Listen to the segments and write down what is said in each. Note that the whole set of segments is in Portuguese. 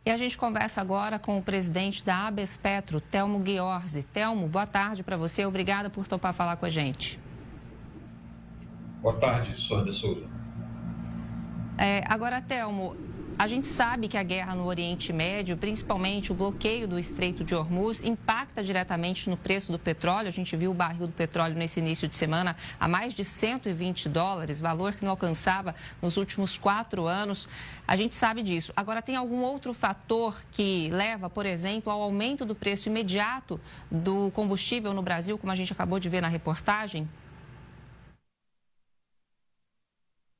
E a gente conversa agora com o presidente da ABES Petro, Telmo Ghiorzi. Telmo, boa tarde para você. Obrigada por topar falar com a gente. Boa tarde, Sônia Souza. Agora, Telmo, a gente sabe que a guerra no Oriente Médio, principalmente o bloqueio do Estreito de Hormuz, impacta diretamente no preço do petróleo. A gente viu o barril do petróleo nesse início de semana a mais de $120, valor que não alcançava nos últimos 4 anos. A gente sabe disso. Agora, tem algum outro fator que leva, por exemplo, ao aumento do preço imediato do combustível no Brasil, como a gente acabou de ver na reportagem?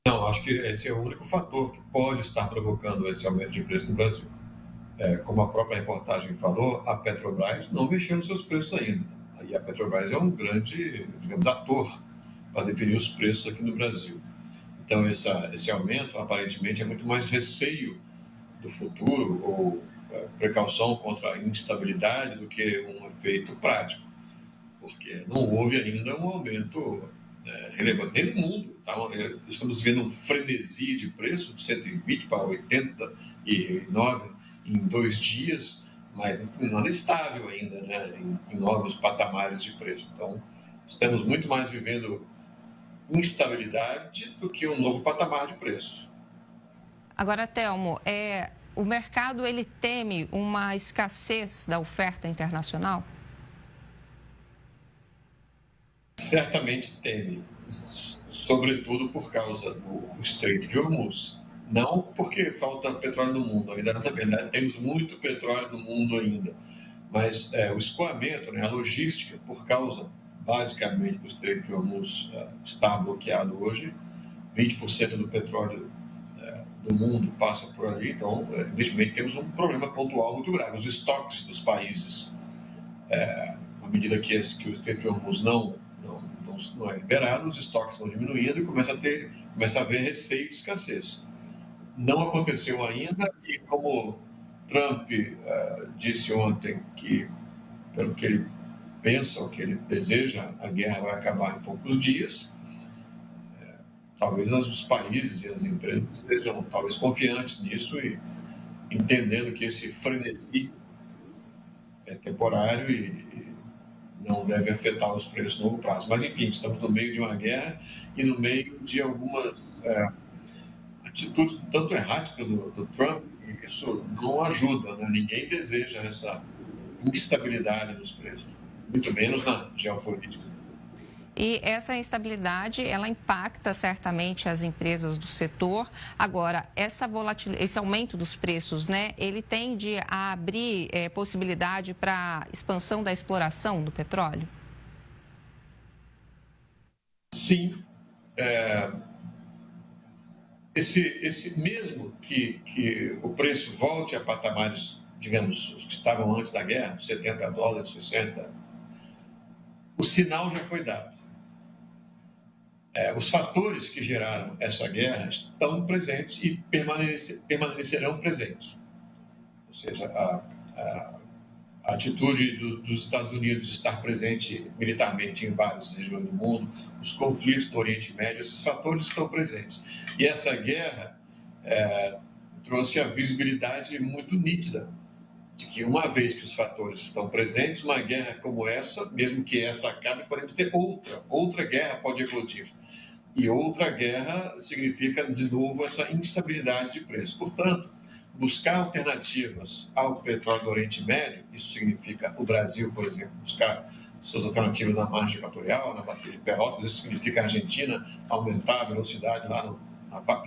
Não, acho que esse é o único fator que pode estar provocando esse aumento de preço no Brasil. Como a própria reportagem falou, a Petrobras não mexeu nos seus preços ainda. E a Petrobras é um grande, digamos, ator para definir os preços aqui no Brasil. Então, esse aumento, aparentemente, é muito mais receio do futuro ou precaução contra a instabilidade do que um efeito prático, porque não houve ainda um aumento relevante nem no mundo. Estamos vendo um frenesi de preço de 120 para 89 em 2 dias, mas nada estável ainda, né, em novos patamares de preço. Então, estamos muito mais vivendo instabilidade do que um novo patamar de preços. Agora, Telmo, o mercado ele teme uma escassez da oferta internacional? Certamente teme, sobretudo por causa do Estreito de Hormuz. Não porque falta petróleo no mundo, ainda na verdade temos muito petróleo no mundo ainda, mas o escoamento, né, a logística, por causa basicamente do Estreito de Hormuz está bloqueado hoje. 20% do petróleo do mundo passa por ali, então evidentemente temos um problema pontual muito grave. Os estoques dos países, à medida que o Estreito de Hormuz não é liberado, os estoques vão diminuindo e começa a haver receio de escassez. Não aconteceu ainda e, como Trump disse ontem que, pelo que ele pensa, o que ele deseja, a guerra vai acabar em poucos dias, talvez os países e as empresas estejam talvez confiantes nisso e entendendo que esse frenesi é temporário e não deve afetar os preços no longo prazo. Mas, enfim, estamos no meio de uma guerra e no meio de algumas atitudes tanto erráticas do Trump, e isso não ajuda, né? Ninguém deseja essa instabilidade nos preços, muito menos na geopolítica. E essa instabilidade, ela impacta certamente as empresas do setor. Agora, esse aumento dos preços, né, ele tende a abrir possibilidade para expansão da exploração do petróleo? Sim. Esse mesmo que o preço volte a patamares, digamos, os que estavam antes da guerra, $70, 60, o sinal já foi dado. Os fatores que geraram essa guerra estão presentes e permanecerão presentes. Ou seja, a atitude dos Estados Unidos de estar presente militarmente em várias regiões do mundo, os conflitos do Oriente Médio, esses fatores estão presentes. E essa guerra trouxe a visibilidade muito nítida de que, uma vez que os fatores estão presentes, uma guerra como essa, mesmo que essa acabe, podemos ter outra guerra pode eclodir. E outra guerra significa, de novo, essa instabilidade de preço. Portanto, buscar alternativas ao petróleo do Oriente Médio, isso significa o Brasil, por exemplo, buscar suas alternativas na margem equatorial, na bacia de Pelotas, isso significa a Argentina aumentar a velocidade lá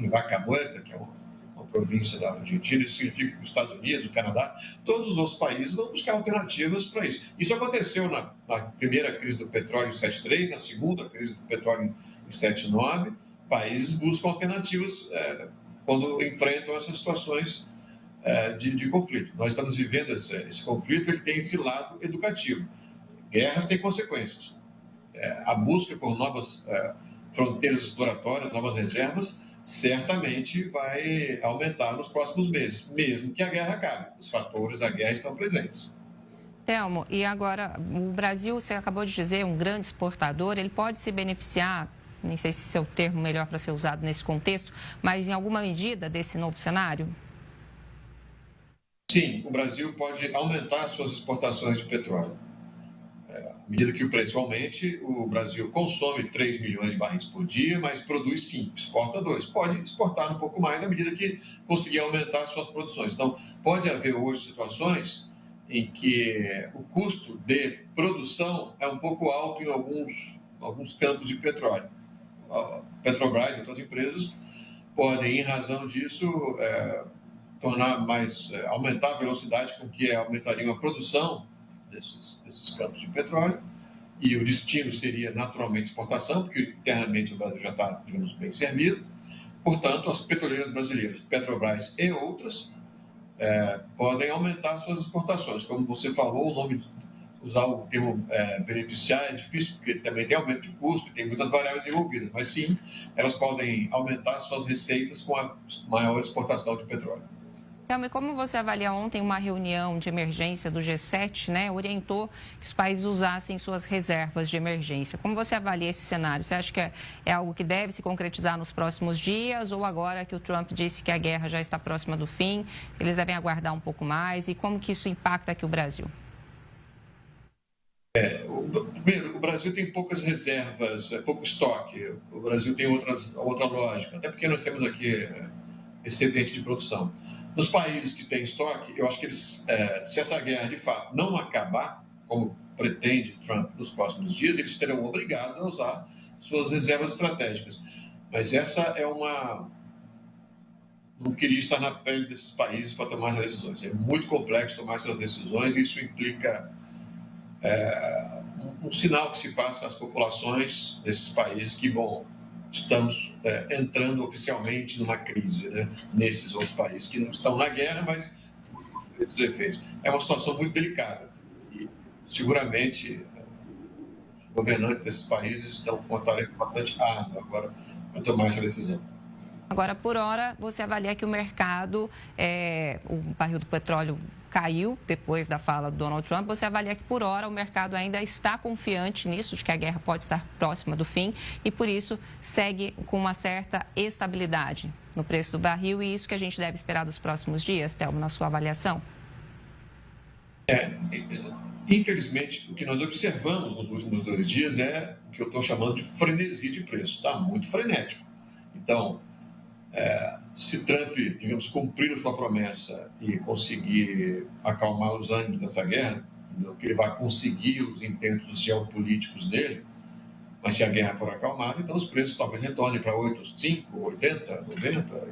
em Vaca Muerta, que é uma província da Argentina, isso significa que os Estados Unidos, o Canadá, todos os outros países vão buscar alternativas para isso. Isso aconteceu na primeira crise do petróleo em 73, na segunda crise do petróleo em 79, países buscam alternativas quando enfrentam essas situações de conflito. Nós estamos vivendo esse conflito, ele tem esse lado educativo. Guerras têm consequências. A busca por novas fronteiras exploratórias, novas reservas, certamente vai aumentar nos próximos meses, mesmo que a guerra acabe. Os fatores da guerra estão presentes. Telmo, e agora, o Brasil, você acabou de dizer, um grande exportador, ele pode se beneficiar, nem sei se esse é o termo melhor para ser usado nesse contexto, mas em alguma medida desse novo cenário? Sim, o Brasil pode aumentar suas exportações de petróleo. À medida que o preço aumente, o Brasil consome 3 milhões de barris por dia, mas produz 5, exporta 2. Pode exportar um pouco mais à medida que conseguir aumentar suas produções. Então, pode haver hoje situações em que o custo de produção é um pouco alto em alguns campos de petróleo. A Petrobras e outras empresas podem, em razão disso, aumentar a velocidade com que aumentariam a produção desses campos de petróleo, e o destino seria naturalmente exportação, porque internamente o Brasil já está, digamos, bem servido. Portanto, as petroleiras brasileiras, Petrobras e outras, podem aumentar suas exportações. Como você falou, usar o termo beneficiar é difícil, porque também tem aumento de custo, tem muitas variáveis envolvidas, mas sim, elas podem aumentar suas receitas com a maior exportação de petróleo. Thelma, como você avalia ontem uma reunião de emergência do G7, né, orientou que os países usassem suas reservas de emergência. Como você avalia esse cenário? Você acha que é algo que deve se concretizar nos próximos dias ou agora que o Trump disse que a guerra já está próxima do fim, eles devem aguardar um pouco mais? E como que isso impacta aqui o Brasil? Primeiro, o Brasil tem poucas reservas, pouco estoque. O Brasil tem outra lógica, até porque nós temos aqui excedente de produção. Nos países que têm estoque, eu acho que se essa guerra de fato não acabar, como pretende Trump nos próximos dias, eles serão obrigados a usar suas reservas estratégicas. Mas essa é não queria estar na pele desses países para tomar essas decisões. É muito complexo tomar essas decisões e isso implica um sinal que se passa às populações desses países que, estamos entrando oficialmente numa crise, né, nesses outros países que não estão na guerra, mas esses efeitos. É uma situação muito delicada e seguramente os governantes desses países estão com uma tarefa bastante árdua agora para tomar essa decisão. Agora, por hora, você avalia que o mercado, o barril do petróleo caiu depois da fala do Donald Trump. Você avalia que, por hora, o mercado ainda está confiante nisso, de que a guerra pode estar próxima do fim e, por isso, segue com uma certa estabilidade no preço do barril e isso que a gente deve esperar dos próximos dias, Thelma, na sua avaliação? Infelizmente, o que nós observamos nos últimos 2 dias é o que eu estou chamando de frenesi de preço. Está muito frenético. Então, se Trump, digamos, cumprir a sua promessa e conseguir acalmar os ânimos dessa guerra, que ele vai conseguir os intentos geopolíticos dele, mas se a guerra for acalmada, então os preços talvez retornem para 5, 80, 90,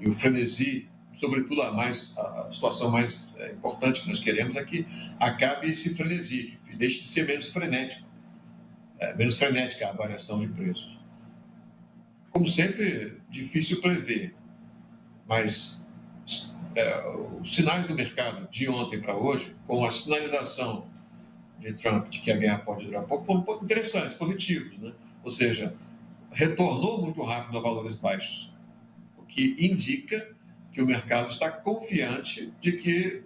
e o frenesi, sobretudo a situação mais importante que nós queremos é que acabe esse frenesi, que deixe de ser menos frenética a variação de preços. Como sempre, difícil prever, mas os sinais do mercado de ontem para hoje, com a sinalização de Trump de que a guerra pode durar pouco, foram um pouco interessantes, positivos, né? Ou seja, retornou muito rápido a valores baixos, o que indica que o mercado está confiante de que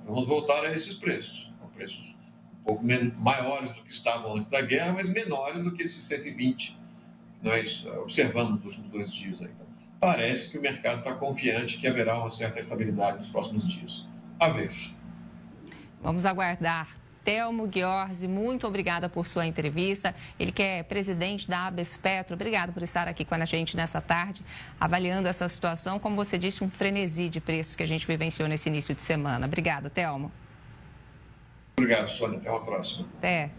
vamos voltar a esses preços, preços um pouco maiores do que estavam antes da guerra, mas menores do que esses 120 que nós observamos nos últimos 2 dias. Então, parece que o mercado está confiante que haverá uma certa estabilidade nos próximos dias. A ver. Vamos aguardar. Telmo Ghiorzi, muito obrigada por sua entrevista. Ele que é presidente da ABES Petro. Obrigado por estar aqui com a gente nessa tarde, avaliando essa situação. Como você disse, um frenesi de preços que a gente vivenciou nesse início de semana. Obrigada, Telmo. Obrigado, Sônia. Até uma próxima. Até.